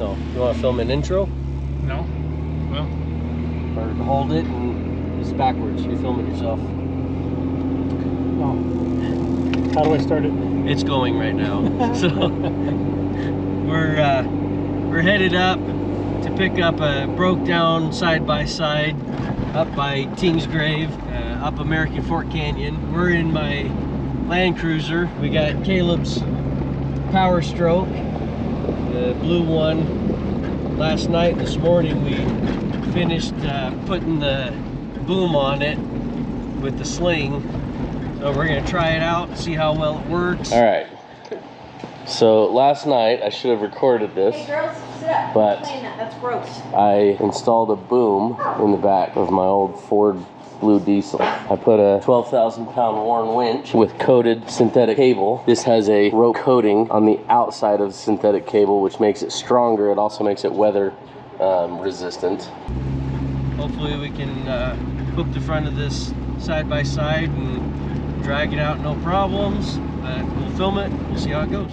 No. You want to film an intro? No? Well. Or hold it and it's backwards. You film it yourself. Oh. How do I start it? It's going right now. So we're headed up to pick up a broke down side-by-side up by Ting's Grave, up American Fork Canyon. We're in my Land Cruiser. We got Caleb's Power Stroke, the blue one. Last night, this morning, we finished putting the boom on it with the sling. So we're gonna try it out and see how well it works. All right. So last night, I should have recorded this. Hey girls, sit up. But Playing that. That's gross. I installed a boom in the back of my old Ford Blue Diesel. I put a 12,000 pound Warren winch with coated synthetic cable. This has a rope coating on the outside of the synthetic cable, which makes it stronger. It also makes it weather resistant. Hopefully we can hook the front of this side by side and drag it out no problems. But we'll film it, we'll see how it goes.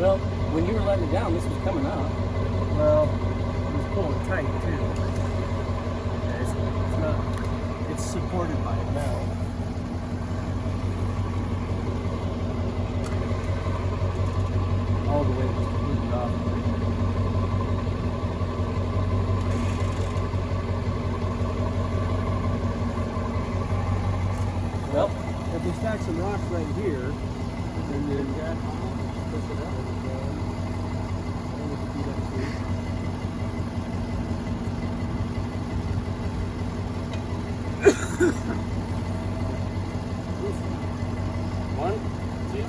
Well, when you were letting it down, this was coming up. Well, it was pulling tight too. It's not, it's supported by it now. All the way was completely off. Well, if we stack some rocks right here, and then push it up. One, two.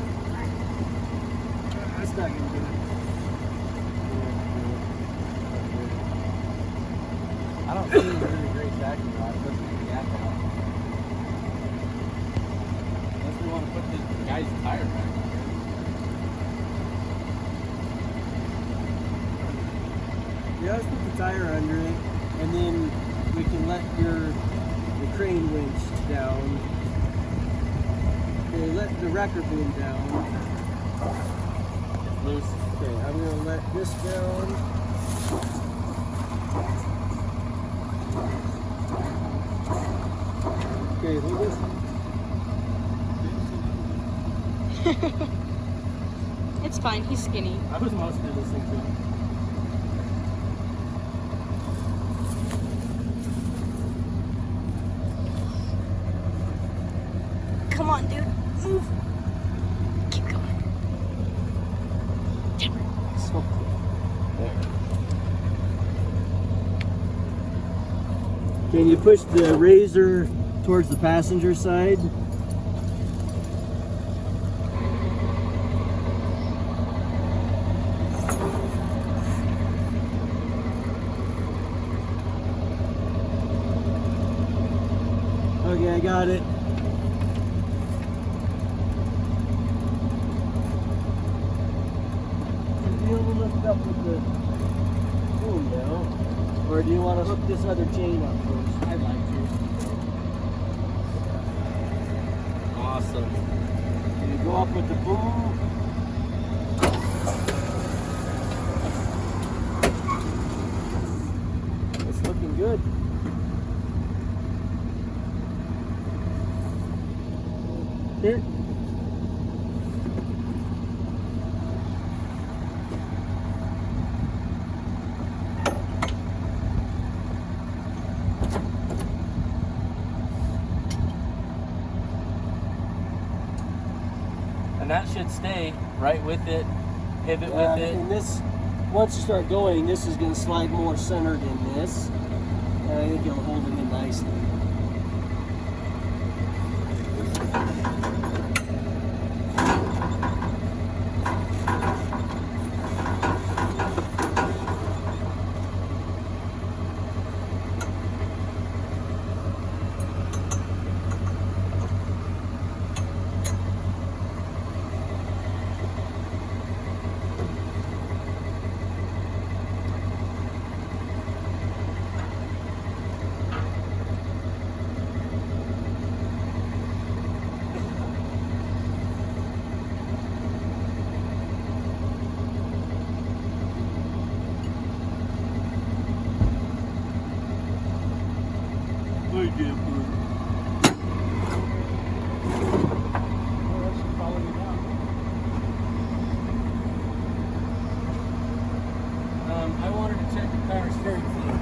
That's not gonna do it. I don't see any really great stacking rod, especially with the gap out. Unless we want to put this guy's tire back. Yeah, let's put the tire under it, and then we can let the crane winch down. Okay, let the wrecker boom down. It's loose. Okay, I'm gonna let this down. Okay, hold this. It's fine. He's skinny. I was mostly listening to him. Come on, dude. Move. Keep going. So, there. Can you push the razor towards the passenger side? Okay, I got it. Do you want to lift up with the boom now? Or do you want to hook this other chain up first? I'd like to. Awesome. You go up with the boom. It's looking good. Here. that should stay right with it, pivot Yeah, with it. and this, once you start going, this is going to slide more centered in this, and I think it'll hold it in nicely. I wanted to check the power steering fluid.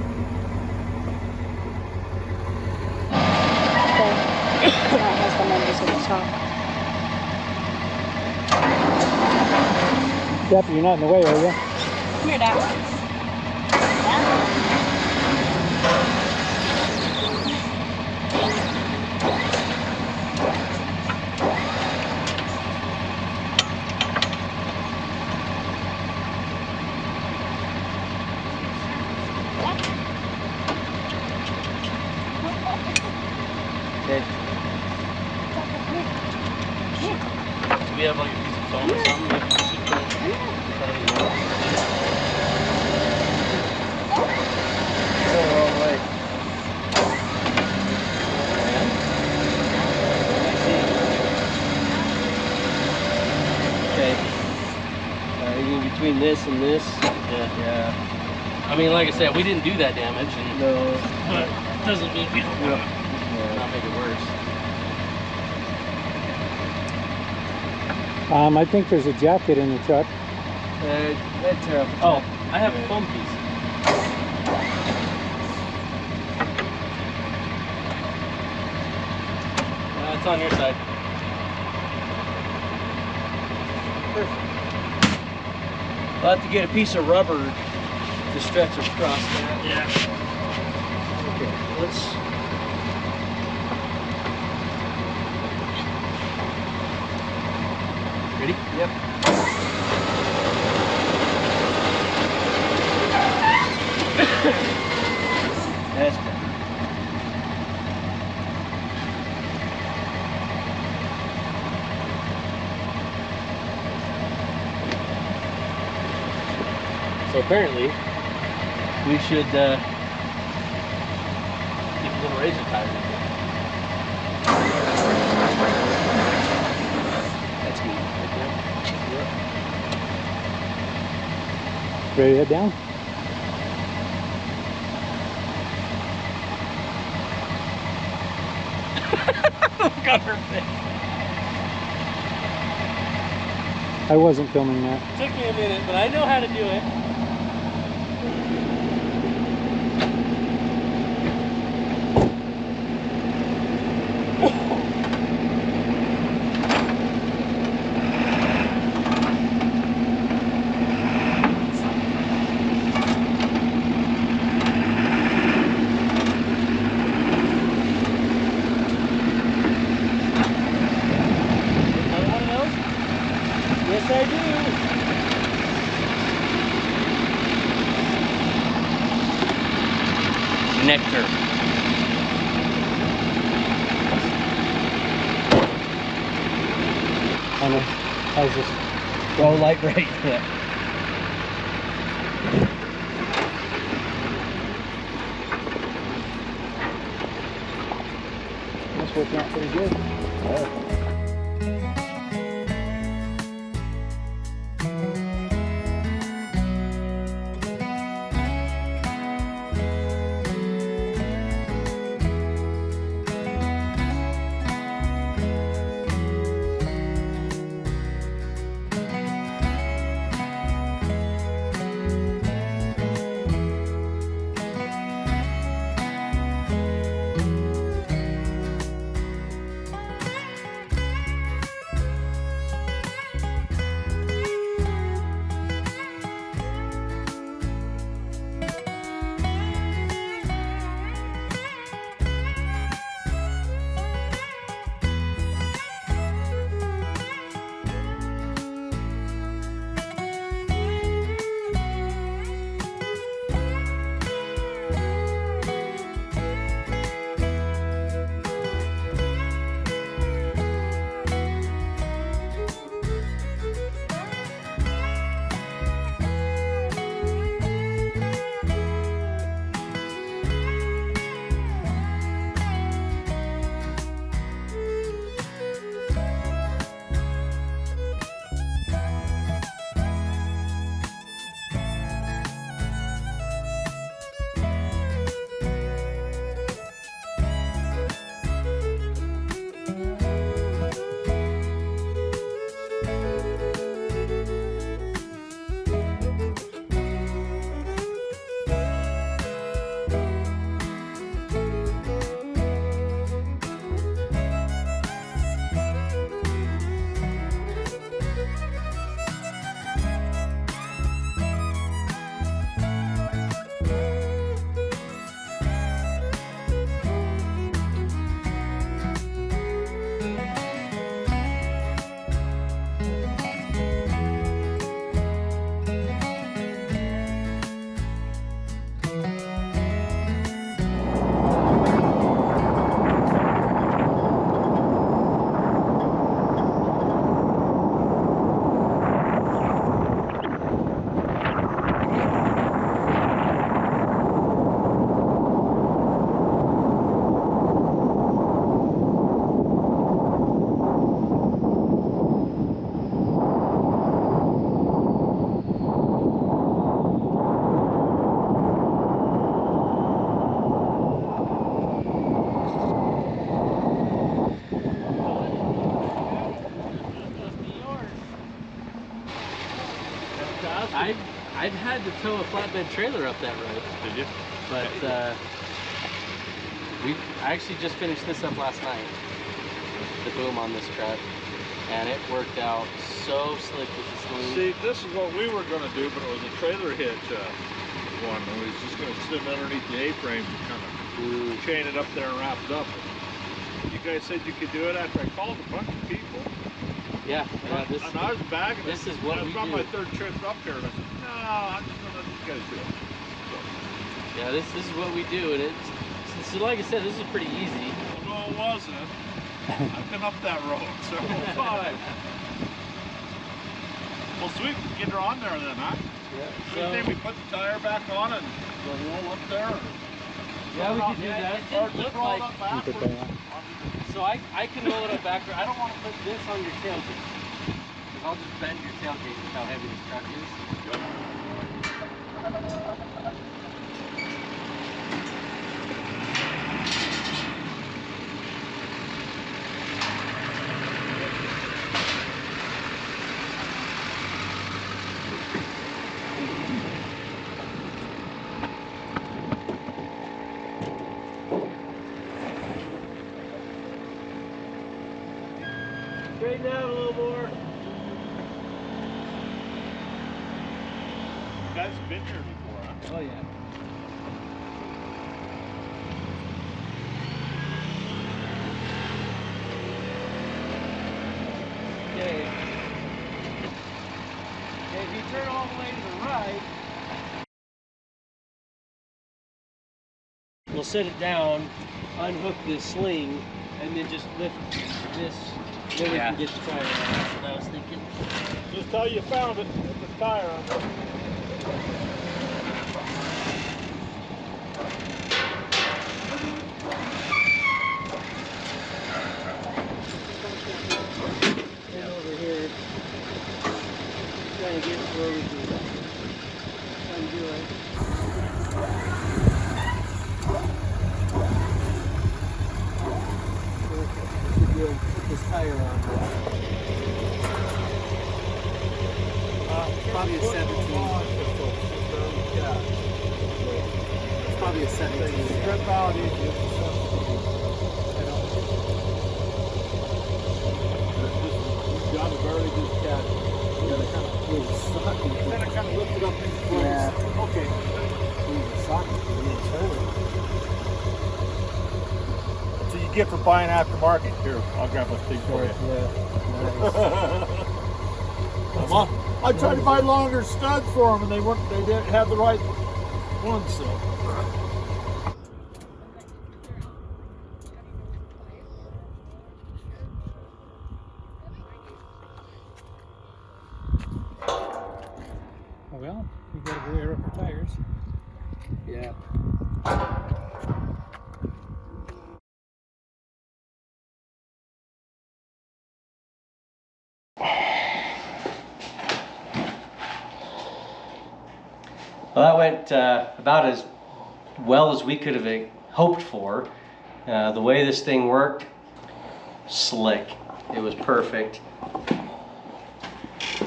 That has the numbers at the top. Yep, you're not in the way, are you? Come here, Dad. Okay. Do we have like a piece of foam or something? Maybe we should put it All right. Okay. In between this and this. Yeah. I mean, like I said, we didn't do that damage, and No. but it doesn't mean we don't want to not make it worse. I think there's a jacket in the truck. That's Oh, I have a foam piece. It's on your side. We'll have to get a piece of rubber to stretch across that. Yeah. Okay, let's. Ready? Yep. That's better. So apparently, we should keep a little razor tire in here. That's good. Ready to head down? Look on her face. I wasn't filming that. Took me a minute, but I know how to do it. Yes, I do. Nectar. How's this? Oh, light right. Yeah. That's working out pretty good. fast? I've had to tow a flatbed trailer up that road. Did you? But I actually just finished this up last night, the boom on this truck, and it worked out so slick with the sling. See, this is what we were going to do, but it was a trailer hitch one. And we was just going to sit underneath the A-frame and kind of chain it up there and wrap it up. You guys said you could do it after I called a bunch of people. Yeah, this, and I was bagging this it. is what I we was on do. my third trip up here, and I said, no, I'm just going to let these guys do it. So. Yeah, this is what we do, and so like I said, this is pretty easy. No, it wasn't. I've been up that road several times. Well, sweet, we can get her on there then, huh? Yeah. So we put the tire back on and roll up there. Yeah, we could do that. Or just roll it up backwards. So I can roll it up backward. I don't want to put this on your tailgate, because I'll just bend your tailgate with how heavy this truck is. Straighten out a little more. You guys have been here before, huh? Oh yeah. Okay. Okay, if you turn all the way to the right, we'll set it down, unhook this sling, and then just lift this. Then we can get the tire out. That's what I was thinking. Just how you found it with the tire on it. And over here, trying to get it where we can undo it. Put this tire on. Probably a 17. It's probably a 17. Strip out easy. You got a very good catch. You gotta kind of lift it up in place. Yeah. Okay. So you get for buying aftermarket. Here, I'll grab a thing for you. Yeah. Nice. I tried to buy longer studs for them, and they didn't have the right ones. So. Well, we gotta go air up our tires. Yeah. Well, that went about as well as we could have hoped for. The way this thing worked, slick. It was perfect.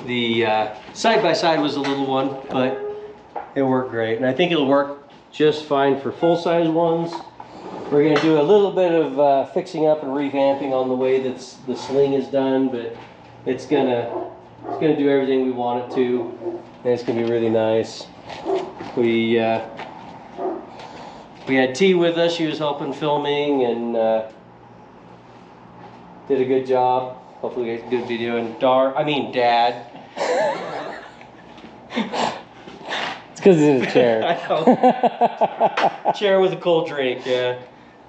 The side-by-side was a little one, but it worked great. And I think it'll work just fine for full-size ones. We're going to do a little bit of fixing up and revamping on the way that the sling is done, but it's gonna do everything we want it to, and it's gonna be really nice. We had T with us. She was helping filming and did a good job. Hopefully we get a good video. And Dad. It's because he's in a chair. I know. Chair with a cold drink, yeah.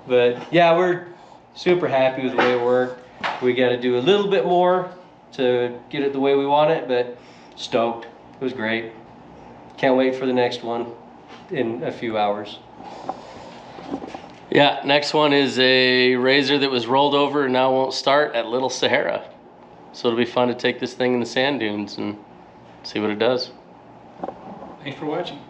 But yeah, we're super happy with the way it worked. We got to do a little bit more to get it the way we want it, but stoked. It was great. Can't wait for the next one in a few hours. Yeah, next one is a RZR that was rolled over and now won't start at Little Sahara. So it'll be fun to take this thing in the sand dunes and see what it does. Thanks for watching.